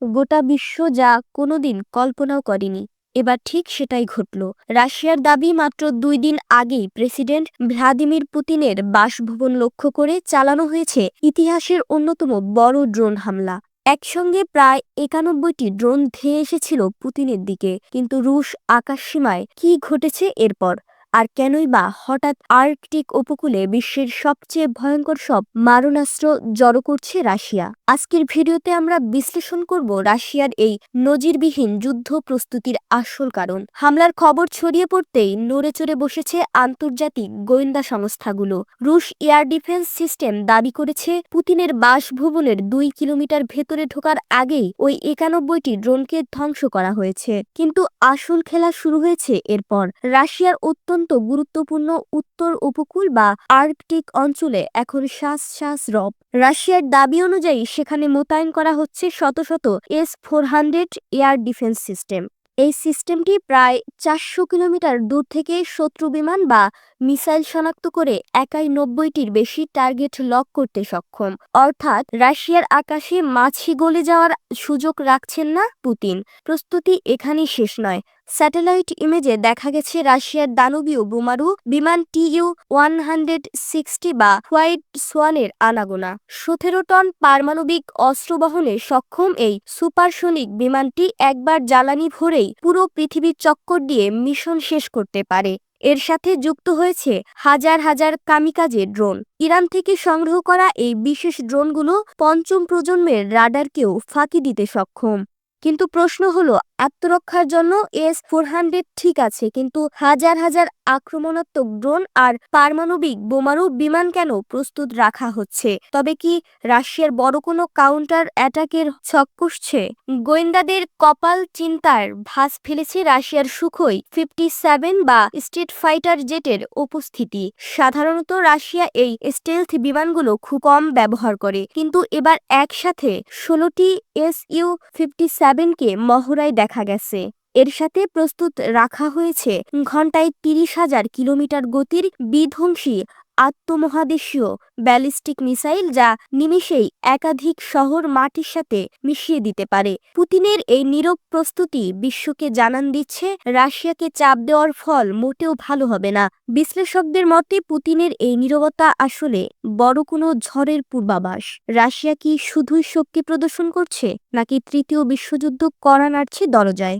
গোটা বিশ্ব যা কোনোদিন কল্পনাও করেনি, এবার ঠিক সেটাই ঘটল। রাশিয়ার দাবি, মাত্র ২ দিন আগেই প্রেসিডেন্ট ভ্লাদিমির পুতিনের বাসভবন লক্ষ্য করে চালানো হয়েছে ইতিহাসের অন্যতম বড় ড্রোন হামলা। একসঙ্গে প্রায় ৯১টি ড্রোন ধেয়ে এসেছিল পুতিনের দিকে। কিন্তু রুশ আকাশসীমায় কি ঘটেছে এরপর? আর কেনই বা হঠাৎ আর্কটিক উপকূলে বিশ্বের সবচেয়ে ভয়ঙ্কর সব মারণাস্ত্র জড়ো করছে রাশিয়া? আজকের ভিডিওতে আমরা বিশ্লেষণ করব রাশিয়ার এই নজিরবিহীন যুদ্ধ প্রস্তুতির আসল কারণ। হামলার খবর ছড়িয়ে পড়তেই নড়েচড়ে বসেছে আন্তর্জাতিক গোয়েন্দা সংস্থাগুলো। রুশ এয়ার ডিফেন্স সিস্টেম দাবি করেছে পুতিনের বাসভবনের ২ কিলোমিটার ভেতরে ঢোকার আগেই ওই ৯১টি ড্রোনকে ধ্বংস করা হয়েছে। কিন্তু আসল খেলা শুরু হয়েছে এরপর। রাশিয়ার অত্যন্ত গুরুত্বপূর্ণ উত্তর উপকূল বা আর্কটিক অঞ্চলে এখন শ্বাস রব। রাশিয়ার দাবি অনুযায়ী সেখানে মোতায়েন করা হচ্ছে শত শত S-400 এয়ার ডিফেন্স সিস্টেম। এই সিস্টেমটি প্রায় ৪০০ কিলোমিটার দূর থেকে শত্রু বিমান বা মিসাইল শনাক্ত করে একাই ৯০টির বেশি টার্গেট লক করতে সক্ষম। অর্থাৎ রাশিয়ার আকাশে মাছি গলে যাওয়ার সুযোগ রাখছেন না পুতিন। প্রস্তুতি এখানেই শেষ নয়। স্যাটেলাইট ইমেজে দেখা গেছে রাশিয়ার দানবীয় বোমারু বিমান Tu-160 বা হোয়াইট সোয়ানের আনাগোনা। ১৭ টন পারমাণবিক অস্ত্র বহনে সক্ষম এই সুপারসনিক বিমানটি একবার জ্বালানি ভরেই পুরো পৃথিবীর চক্কর দিয়ে মিশন শেষ করতে পারে। এর সাথে যুক্ত হয়েছে হাজার হাজার কামিকাজে ড্রোন। ইরান থেকে সংগ্রহ করা এই বিশেষ ড্রোনগুলো পঞ্চম প্রজন্মের রাডারকেও ফাঁকি দিতে সক্ষম। কিন্তু প্রশ্ন হলো, আত্মরক্ষার জন্য S-400 ঠিক আছে, কিন্তু হাজার হাজার আক্রমণাত্মক ড্রোন আর পারমাণবিক বোমারু বিমান কেন প্রস্তুত রাখা হচ্ছে? তবে কি রাশিয়ার বড় কোনো কাউন্টার অ্যাটাকের ছক কষছে? গোয়েন্দাদের কপাল চিন্তার ভাঁজ ফেলেছে রাশিয়ার সুখোই 57 বা স্ট্রিট ফাইটার জেটের উপস্থিতি। সাধারণত রাশিয়া এই স্টেলথ বিমানগুলো খুব কম ব্যবহার করে, কিন্তু এবার একসাথে ১৬টি Su-57কে মহড়ায় দেখা গেছে। এর সাথে প্রস্তুত রাখা হয়েছে ঘন্টায় ৩০,০০০ কিলোমিটার গতির বিধ্বংসী আত্মমহাদেশীয় ব্যালিস্টিক মিসাইল, যা নিমিষেই একাধিক শহর মাটির সাথে মিশিয়ে দিতে পারে। পুতিনের এই নীরব প্রস্তুতি বিশ্বকে জানান দিচ্ছে রাশিয়াকে চাপ দেওয়ার ফল মোটেও ভালো হবে না। বিশ্লেষকদের মতে পুতিনের এই নীরবতা আসলে বড় কোনো ঝড়ের পূর্বাভাস। রাশিয়া কি শুধুই শক্তি প্রদর্শন করছে, নাকি তৃতীয় বিশ্বযুদ্ধ কড়া নাড়ছে দরজায়?